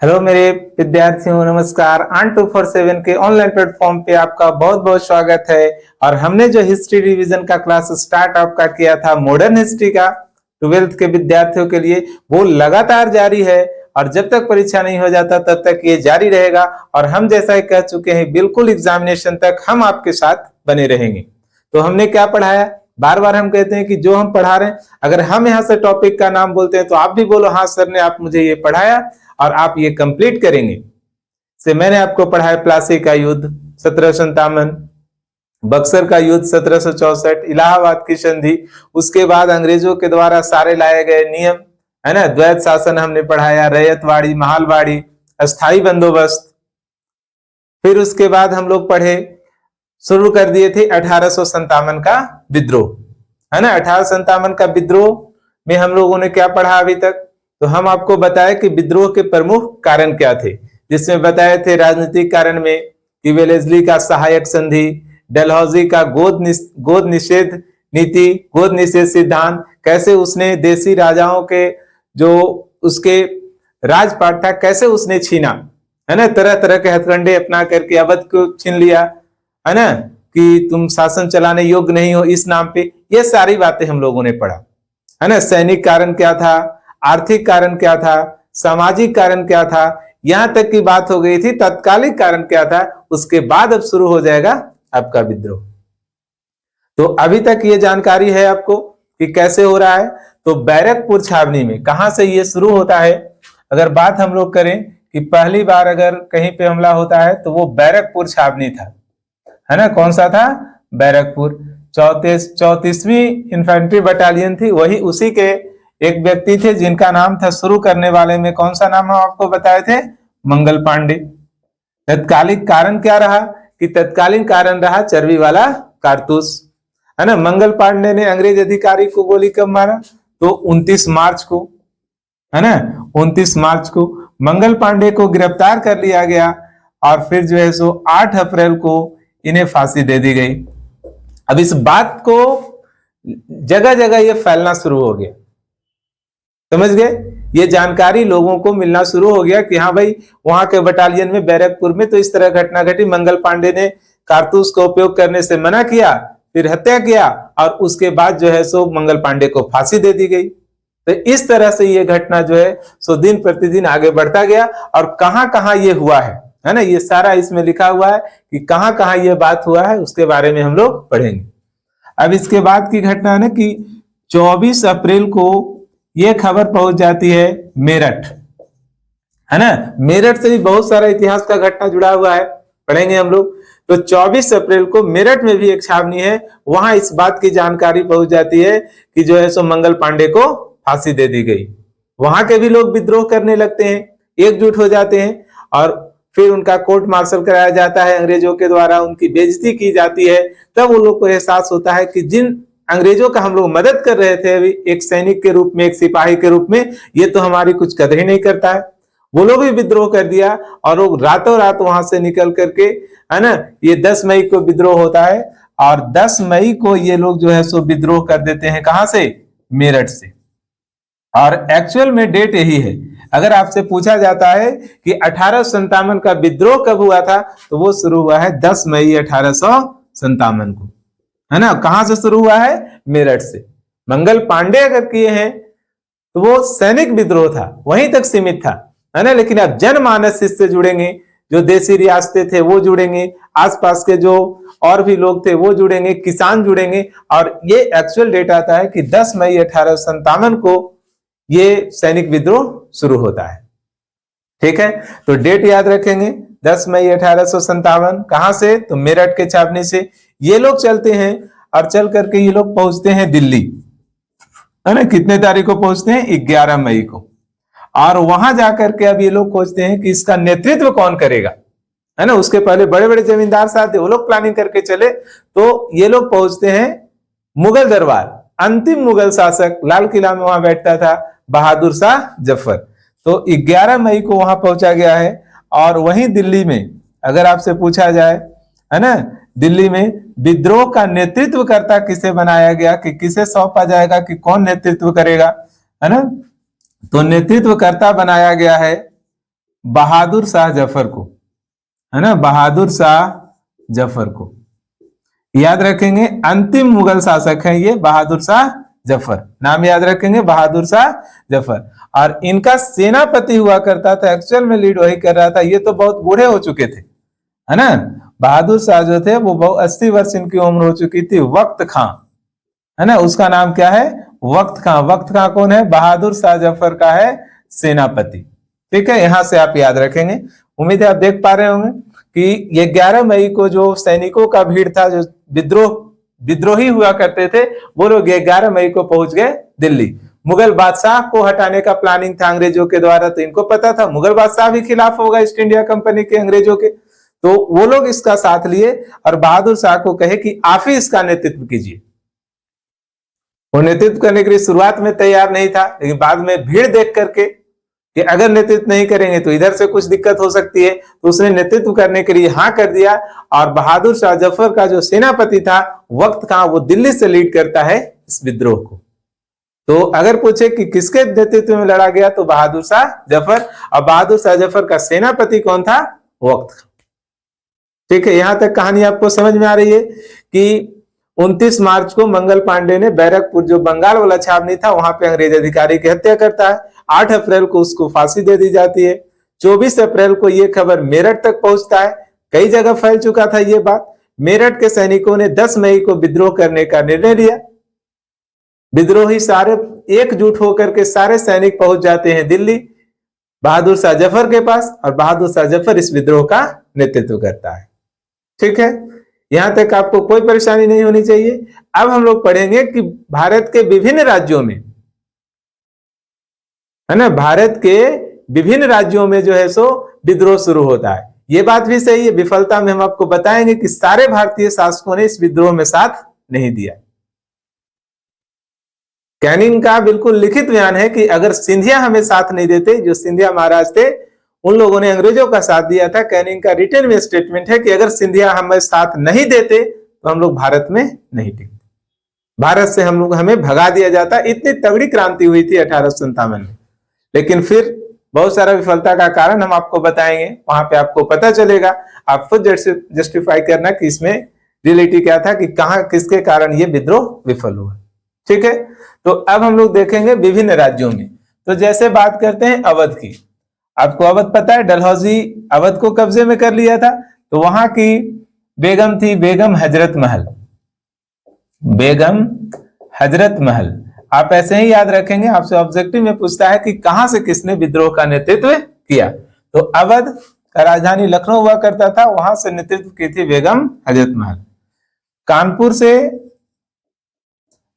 Hello मेरे विद्यार्थियों, नमस्कार। ऑन 247 के ऑनलाइन प्लेटफॉर्म पे आपका बहुत बहुत स्वागत है। और हमने जो हिस्ट्री रिवीजन का क्लास स्टार्ट आपका किया था मॉडर्न हिस्ट्री का 12th के विद्यार्थियों के लिए, वो लगातार जारी है। और जब तक परीक्षा नहीं हो जाता तब तक ये जारी रहेगा। और हम जैसा ही कह चुके हैं, बिल्कुल एग्जामिनेशन तक हम आपके साथ बने रहेंगे। तो हमने क्या पढ़ाया, बार बार हम कहते हैं कि जो हम पढ़ा रहे हैं, अगर हम यहाँ से टॉपिक का नाम बोलते हैं तो आप भी बोलो हाँ सर ने आप मुझे ये पढ़ाया, और आप ये कंप्लीट करेंगे। से मैंने आपको पढ़ाया प्लासी का युद्ध 1757, बक्सर का युद्ध 1764, इलाहाबाद की संधि, उसके बाद अंग्रेजों के द्वारा सारे लाए गए नियम, है ना, द्वैत शासन हमने पढ़ाया, रैयतवाड़ी, महालवाड़ी, अस्थाई बंदोबस्त। फिर उसके बाद हम लोग पढ़े, शुरू कर दिए थे 1857 का विद्रोह, है ना। 1857 का विद्रोह में हम लोगों ने क्या पढ़ा अभी तक, तो हम आपको बताया कि विद्रोह के प्रमुख कारण क्या थे, जिसमें बताए थे राजनीतिक कारण में कि वेलेस्ली का सहायक संधि, डलहौजी का गोद निषेध नीति, गोद निषेध सिद्धांत, कैसे उसने देसी राजाओं के जो उसके राजपाट था कैसे उसने छीना, है ना, तरह तरह के हथकंडे अपना करके अवध को छीन लिया, है ना, कि तुम शासन चलाने योग्य नहीं हो इस नाम पे। ये सारी बातें हम लोगों ने पढ़ा, है ना। सैनिक कारण क्या था, आर्थिक कारण क्या था, सामाजिक कारण क्या था, यहां तक की बात हो गई थी तत्कालिक कारण क्या था। उसके बाद अब शुरू हो जाएगा आपका विद्रोह। तो अभी तक ये जानकारी है आपको कि कैसे हो रहा है। तो बैरकपुर छावनी में कहां से ये शुरू होता है, अगर बात हम लोग करें कि पहली बार अगर कहीं पे हमला होता है तो वो बैरकपुर छावनी था, है ना। कौन सा था, बैरकपुर। 34वीं इन्फेंट्री बटालियन थी, वही उसी के एक व्यक्ति थे जिनका नाम था, शुरू करने वाले में कौन सा नाम हम आपको बताए थे, मंगल पांडे। तत्कालिक कारण क्या रहा, कि तत्कालीन कारण रहा चर्बी वाला कारतूस, है ना। मंगल पांडे ने अंग्रेज अधिकारी को गोली कब मारा, तो 29 मार्च को, है ना, 29 मार्च को मंगल पांडे को गिरफ्तार कर लिया गया। और फिर जो है सो 8 अप्रैल को इन्हें फांसी दे दी गई। अब इस बात को जगह जगह ये फैलना शुरू हो गया, समझ गए, ये जानकारी लोगों को मिलना शुरू हो गया कि हाँ भाई वहां के बटालियन में बैरकपुर में तो इस तरह घटना घटी, मंगल पांडे ने कारतूस का उपयोग करने से मना किया, फिर हत्या किया, और उसके बाद जो है सो मंगल पांडे को फांसी दे दी गई। तो इस तरह से ये घटना जो है सो दिन प्रतिदिन आगे बढ़ता गया। और कहां कहां ये हुआ है ना, ये सारा इसमें लिखा हुआ है कि कहां कहां ये बात हुआ है, उसके बारे में हम लोग पढ़ेंगे। अब इसके बाद की घटना है ना कि 24 अप्रैल को ये खबर पहुंच जाती है मेरठ, है ना। मेरठ से भी बहुत सारा इतिहास का घटना जुड़ा हुआ है, पढ़ेंगे हम लोग। तो 24 अप्रैल को मेरठ में भी एक छावनी है, वहां इस बात की जानकारी पहुंच जाती है कि जो है सो मंगल पांडे को फांसी दे दी गई। वहां के भी लोग विद्रोह करने लगते हैं, एकजुट हो जाते हैं, और फिर उनका कोर्ट मार्शल कराया जाता है अंग्रेजों के द्वारा, उनकी बेइज्जती की जाती है। तब उन लोग को एहसास होता है कि जिन अंग्रेजों का हम लोग मदद कर रहे थे अभी एक सैनिक के रूप में, एक सिपाही के रूप में, ये तो हमारी कुछ कदर ही नहीं करता है। वो लोग भी विद्रोह कर दिया, और वो रातों रात वहां से निकल करके, है ना, ये 10 मई को विद्रोह होता है। और 10 मई को ये लोग जो है सो विद्रोह कर देते हैं, कहां से, मेरठ से। और एक्चुअल में डेट यही है। अगर आपसे पूछा जाता है कि 1857 का विद्रोह कब हुआ था, तो वो शुरू हुआ है 10 मई 1857 को, है ना। कहां से शुरू हुआ है, मेरठ से। मंगल पांडे अगर किए हैं तो वो सैनिक विद्रोह था, वहीं तक सीमित था, है ना। लेकिन अब जनमानस इससे जुड़ेंगे, जो देसी रियासतें थे वो जुड़ेंगे, आसपास के जो और भी लोग थे वो जुड़ेंगे, किसान जुड़ेंगे। और ये एक्चुअल डेट आता है कि 10 मई 1857 को ये सैनिक विद्रोह शुरू होता है, ठीक है। तो डेट याद रखेंगे, 10 मई 1857। कहां से, तो मेरठ के छावनी से ये लोग चलते हैं, और चल करके ये लोग पहुंचते हैं दिल्ली, है ना। कितने तारीख को पहुंचते हैं, 11 मई को। और वहां जाकर के अब ये लोग खोजते हैं कि इसका नेतृत्व कौन करेगा, है ना। उसके पहले बड़े बड़े जमींदार साहब थे, वो लोग प्लानिंग करके चले। तो ये लोग पहुंचते हैं मुगल दरबार, अंतिम मुगल शासक लाल किला में वहां बैठता था बहादुर शाह जफर। तो 11 मई को वहां पहुंचा गया है। और वहीं दिल्ली में अगर आपसे पूछा जाए, है ना, दिल्ली में विद्रोह का नेतृत्व करता किसे बनाया गया, कि किसे सौंपा जाएगा कि कौन नेतृत्व करेगा, है ना। तो नेतृत्व करता बनाया गया है बहादुर शाह जफर को, है ना, बहादुर शाह जफर को याद रखेंगे। अंतिम मुगल शासक हैं ये बहादुर शाह जफर, नाम याद रखेंगे बहादुर शाह जफर। और इनका सेनापति हुआ करता था, एक्चुअल में लीड वही कर रहा था, ये तो बहुत बूढ़े हो चुके थे, है ना। बहादुर शाह जो थे वो 80 वर्ष इनकी उम्र हो चुकी थी। वक्त खां, है ना, उसका नाम क्या है, वक्त खां। वक्त खां कौन है, बहादुर शाह जफर का है सेनापति। ठीक है, यहां से आप याद रखेंगे। उम्मीद है आप देख पा रहे होंगे कि ये 11 मई को जो सैनिकों का भीड़ था, जो विद्रोही हुआ करते थे, वो लोग 11 मई को पहुंच गए दिल्ली। मुगल बादशाह को हटाने का प्लानिंग था अंग्रेजों के द्वारा, तो इनको पता था मुगल बादशाह भी खिलाफ होगा ईस्ट इंडिया कंपनी के, अंग्रेजों के, तो वो लोग इसका साथ लिए और बहादुर शाह को कहे कि आप ही इसका नेतृत्व कीजिए। वो नेतृत्व करने के लिए शुरुआत में तैयार नहीं था, लेकिन बाद में भीड़ देख करके कि अगर नेतृत्व नहीं करेंगे तो इधर से कुछ दिक्कत हो सकती है, तो उसने नेतृत्व करने के लिए हाँ कर दिया। और बहादुर शाह जफर का जो सेनापति था वक्त खां, वो दिल्ली से लीड करता है इस विद्रोह को। तो अगर पूछे कि किसके नेतृत्व में लड़ा गया, तो बहादुर शाह जफर। और बहादुर शाह जफर का सेनापति कौन था, वक्त खां। ठीक है, यहां तक कहानी आपको समझ में आ रही है कि 29 मार्च को मंगल पांडे ने बैरकपुर, जो बंगाल वाला छावनी था, वहां पे अंग्रेज अधिकारी की हत्या करता है। 8 अप्रैल को उसको फांसी दे दी जाती है। 24 अप्रैल को यह खबर मेरठ तक पहुंचता है, कई जगह फैल चुका था ये बात। मेरठ के सैनिकों ने 10 मई को विद्रोह करने का निर्णय लिया। विद्रोही सारे एकजुट होकर के सारे सैनिक पहुंच जाते हैं दिल्ली बहादुर शाह जफर के पास, और बहादुर शाह जफर इस विद्रोह का नेतृत्व करता है। ठीक है, यहां तक आपको कोई परेशानी नहीं होनी चाहिए। अब हम लोग पढ़ेंगे कि भारत के विभिन्न राज्यों में, है ना, भारत के विभिन्न राज्यों में जो है सो विद्रोह शुरू होता है। ये बात भी सही है, विफलता में हम आपको बताएंगे कि सारे भारतीय शासकों ने इस विद्रोह में साथ नहीं दिया। कैनिंग का बिल्कुल लिखित बयान है कि अगर सिंधिया हमें साथ नहीं देते, जो सिंधिया महाराज थे, उन लोगों ने अंग्रेजों का साथ दिया था। कैनिंग का रिटर्न में स्टेटमेंट है कि अगर सिंधिया हमें साथ नहीं देते तो हम लोग भारत में नहीं टिकते, भारत से हमें भगा दिया जाता। इतनी तगड़ी क्रांति हुई थी 1857 में। लेकिन फिर बहुत सारा विफलता का कारण हम आपको बताएंगे, वहां पे आपको पता चलेगा। आप खुद जस्टिफाई करना कि इसमें रियलिटी क्या था, कि कहां किसके कारण ये विद्रोह विफल हुआ। ठीक है, तो अब हम लोग देखेंगे विभिन्न राज्यों में। तो जैसे बात करते हैं अवध की, आपको अवध पता है, डलहौजी अवध को कब्जे में कर लिया था। तो वहां की बेगम थी बेगम हजरत महल, बेगम हजरत महल। आप ऐसे ही याद रखेंगे, आपसे ऑब्जेक्टिव में पूछता है कि कहां से किसने विद्रोह का नेतृत्व किया। तो अवध का राजधानी लखनऊ हुआ करता था, वहां से नेतृत्व की थी बेगम हजरत महल। कानपुर से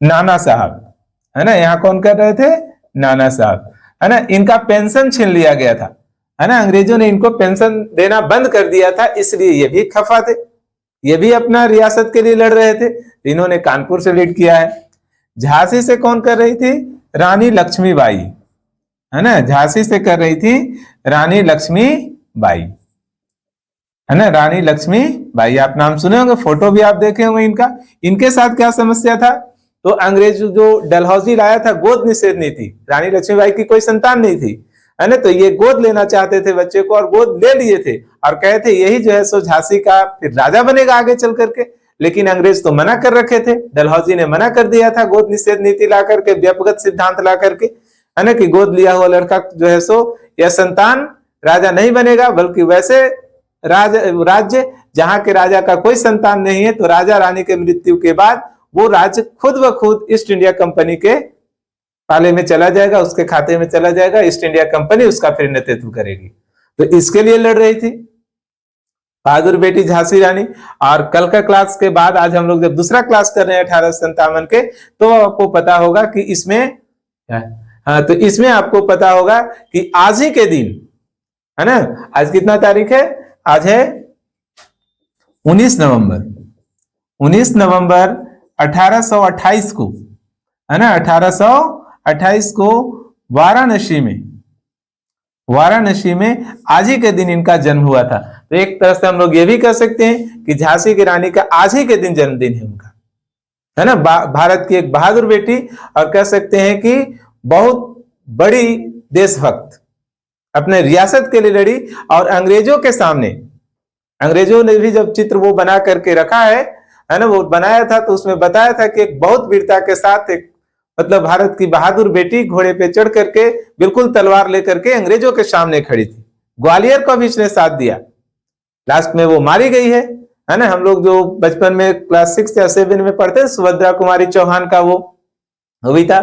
नाना साहब, है ना, यहाँ कौन कर रहे थे, नाना साहब, है ना। इनका पेंशन छीन लिया गया था, है ना, अंग्रेजों ने इनको पेंशन देना बंद कर दिया था, इसलिए ये भी खफा थे। ये भी अपना रियासत के लिए लड़ रहे थे, इन्होंने कानपुर से लीड किया है। झांसी से कौन कर रही थी, रानी लक्ष्मीबाई, है ना, झांसी से कर रही थी रानी लक्ष्मीबाई, है ना, रानी लक्ष्मीबाई। आप नाम सुने होंगे, फोटो भी आप देखे होंगे इनका। इनके साथ क्या समस्या था, तो अंग्रेज जो डलहौजी लाया था गोद निषेध नीति, रानी लक्ष्मीबाई की कोई संतान नहीं थी, है ना, तो ये गोद लेना चाहते थे बच्चे को, और गोद ले लिए थे, और कहे थे यही जो है सो झांसी का फिर राजा बनेगा आगे चल करके। लेकिन अंग्रेज तो मना कर रखे थे, डलहौजी ने मना कर दिया था गोद निषेध नीति ला करके, व्यपगत सिद्धांत ला करके, है ना, कि गोद लिया हुआ लड़का जो है सो यह संतान राजा नहीं बनेगा, बल्कि वैसे राज्य जहां के राजा का कोई संतान नहीं है, तो राजा रानी के मृत्यु के बाद वो राज्य खुद ब खुद ईस्ट इंडिया कंपनी के पाले में चला जाएगा, उसके खाते में चला जाएगा, ईस्ट इंडिया कंपनी उसका फिर नेतृत्व करेगी। तो इसके लिए लड़ रही थी बहादुर बेटी झांसी रानी। और कल का क्लास के बाद आज हम लोग जब दूसरा क्लास कर रहे हैं 1857 के, तो आपको पता होगा कि इसमें, हाँ, तो इसमें आपको पता होगा कि आज ही के दिन, है ना, आज कितना तारीख है, आज है 19 नवंबर, 19 नवंबर 1828 को, है ना, 1828 को वाराणसी में आज ही के दिन इनका जन्म हुआ था। तो एक तरह से हम लोग ये भी कह सकते हैं कि झांसी की रानी का आज ही के दिन जन्मदिन है उनका, है ना, भारत की एक बहादुर बेटी, और कह सकते हैं कि बहुत बड़ी देशभक्त, अपने रियासत के लिए लड़ी। और अंग्रेजों के सामने, अंग्रेजों ने भी जब चित्र वो बना करके रखा है ना, वो बनाया था तो उसमें बताया था कि एक बहुत वीरता के साथ एक मतलब भारत की बहादुर बेटी घोड़े पे चढ़ करके बिल्कुल तलवार लेकर के अंग्रेजों के सामने खड़ी थी। ग्वालियर को भी इसने साथ दिया। लास्ट में वो मारी गई है ना। हम लोग जो बचपन में क्लास 6 या 7 में पढ़ते हैं, सुभद्रा कुमारी चौहान का वो कविता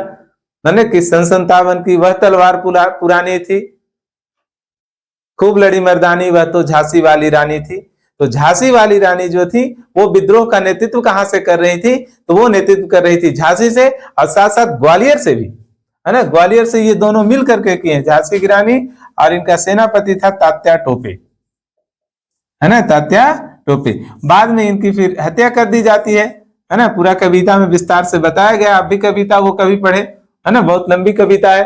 है ना कि सन 57 की वह तलवार पुरानी थी, खूब लड़ी मर्दानी, वह तो झांसी वाली रानी थी। तो झांसी वाली रानी जो थी वो विद्रोह का नेतृत्व कहां से कर रही थी? तो वो नेतृत्व कर रही थी झांसी से और साथ साथ ग्वालियर से भी, है ना। ग्वालियर से ये दोनों मिल करके किए हैं, झांसी की रानी और इनका सेनापति था तात्या टोपे, है ना, तात्या टोपे। बाद में इनकी फिर हत्या कर दी जाती है ना। पूरा कविता में विस्तार से बताया गया, आप भी कविता वो कभी पढ़े, है ना, बहुत लंबी कविता है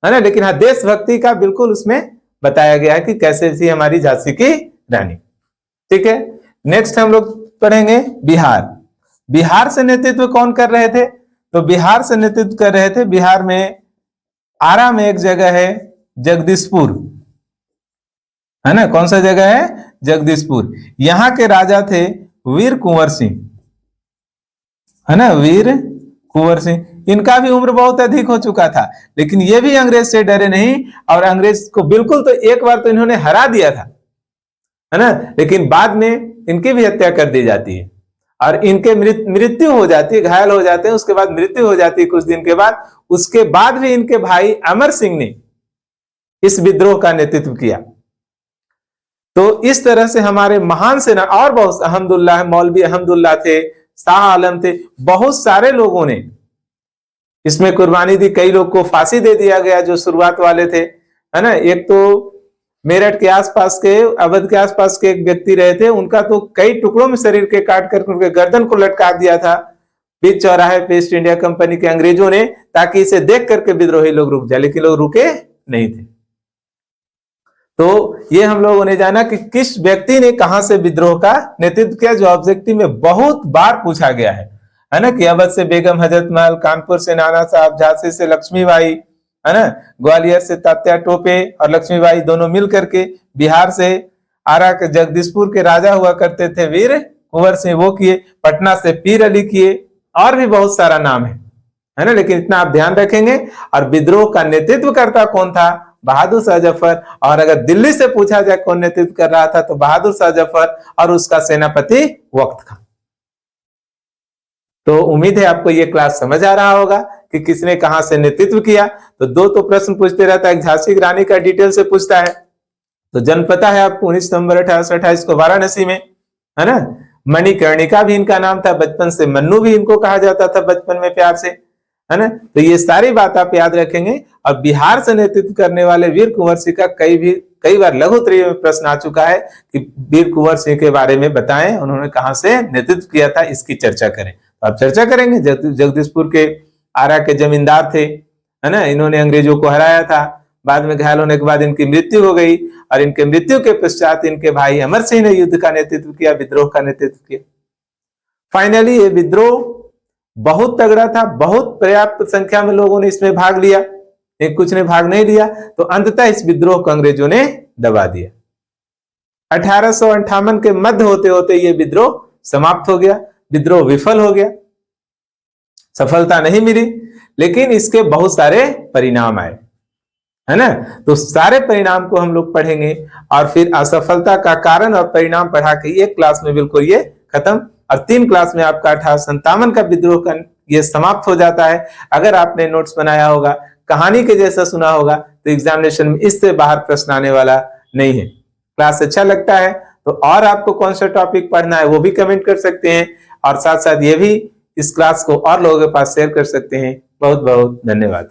ना। लेकिन हाँ, देशभक्ति का बिल्कुल उसमें बताया गया है कि कैसे थी हमारी झांसी की रानी। ठीक है, नेक्स्ट हम लोग पढ़ेंगे बिहार। बिहार से नेतृत्व कौन कर रहे थे? तो बिहार से नेतृत्व कर रहे थे, बिहार में आरा में एक जगह है जगदीशपुर, है ना। कौन सा जगह है? जगदीशपुर। यहां के राजा थे वीर कुंवर सिंह, है ना, वीर कुंवर सिंह। इनका भी उम्र बहुत अधिक हो चुका था, लेकिन ये भी अंग्रेज से डरे नहीं और अंग्रेज को बिल्कुल, तो एक बार तो इन्होंने हरा दिया था, है ना, लेकिन बाद में इनकी भी हत्या कर दी जाती है और इनके मृत्यु हो जाती है, घायल हो जाते हैं, उसके बाद मृत्यु हो जाती है कुछ दिन के बाद। उसके बाद भी इनके भाई अमर सिंह ने इस विद्रोह का नेतृत्व किया। तो इस तरह से हमारे महान सेना और बहुत अहमदुल्लाह, मौलवी अहमदुल्लाह थे, शाह आलम थे, बहुत सारे लोगों ने इसमें कुर्बानी दी। कई लोग को फांसी दे दिया गया जो शुरुआत वाले थे, है ना। एक तो मेरठ के आसपास के, अवध के आसपास के एक व्यक्ति रहे थे, उनका तो कई टुकड़ों में शरीर के काट कर उनके गर्दन को लटका दिया था बीच चौराहे पे ईस्ट इंडिया कंपनी के अंग्रेजों ने, ताकि इसे देख करके विद्रोही लोग रुक जाए, लेकिन लोग रुके नहीं थे। तो ये हम लोगों ने जाना कि किस व्यक्ति ने कहां से विद्रोह का नेतृत्व किया, जो ऑब्जेक्टिव में बहुत बार पूछा गया है ना, कि अवध से बेगम हजरत महल, कानपुर से नाना साहब, झांसी से लक्ष्मीबाई, है ना, ग्वालियर से तात्या टोपे और लक्ष्मीबाई दोनों मिल करके, बिहार से आरा के जगदीशपुर के राजा हुआ करते थे वीर कुंवर सिंह, वो किए, पटना से पीर अली किए, और भी बहुत सारा नाम है ना, लेकिन इतना आप ध्यान रखेंगे। और विद्रोह का नेतृत्व करता कौन था? बहादुर शाह जफर। और अगर दिल्ली से पूछा जाए कौन नेतृत्व कर रहा था, तो बहादुर शाह जफर और उसका सेनापति वक्त खां। तो उम्मीद है आपको ये क्लास समझ आ रहा होगा कि किसने कहां से नेतृत्व किया। तो दो तो प्रश्न पूछते रहता है, झांसी की रानी का डिटेल से पूछता है, तो जन्म पता है आपको, 19 नवंबर 1828 को वाराणसी में, है ना। मणिकर्णिका भी इनका नाम था, बचपन से मन्नू भी इनको कहा जाता था बचपन में प्यार से, है ना। तो ये सारी बात आप याद रखेंगे। और बिहार से नेतृत्व करने वाले वीर कुंवर सिंह का कई बार लघु उत्तरीय में प्रश्न आ चुका है कि वीर कुंवर सिंह के बारे में बताएं, उन्होंने कहां से नेतृत्व किया था, इसकी चर्चा करें। तो आप चर्चा करेंगे। जगदीशपुर के आरा के जमींदार थे, है ना, इन्होंने अंग्रेजों को हराया था, बाद में घायल होने के बाद इनकी मृत्यु हो गई और इनके मृत्यु के पश्चात इनके भाई अमर सिंह ने युद्ध का नेतृत्व किया, विद्रोह का नेतृत्व किया। फाइनली ये विद्रोह बहुत तगड़ा था, बहुत पर्याप्त संख्या में लोगों ने इसमें भाग लिया, एक कुछ ने भाग नहीं लिया, तो अंततः इस विद्रोह को अंग्रेजों ने दबा दिया। 1858 के मध्य होते होते ये विद्रोह समाप्त हो गया, विद्रोह विफल हो गया, सफलता नहीं मिली, लेकिन इसके बहुत सारे परिणाम आए, है ना। तो सारे परिणाम को हम लोग पढ़ेंगे और फिर असफलता का कारण और परिणाम पढ़ा के एक क्लास में बिल्कुल ये खत्म। और 3 क्लास में आपका 1857 का विद्रोह का ये समाप्त हो जाता है। अगर आपने नोट्स बनाया होगा, कहानी के जैसा सुना होगा, तो एग्जामिनेशन में इससे बाहर प्रश्न आने वाला नहीं है। क्लास अच्छा लगता है तो और आपको कौन सा टॉपिक पढ़ना है वो भी कमेंट कर सकते हैं, और साथ साथ ये भी इस क्लास को और लोगों के पास शेयर कर सकते हैं। बहुत बहुत धन्यवाद।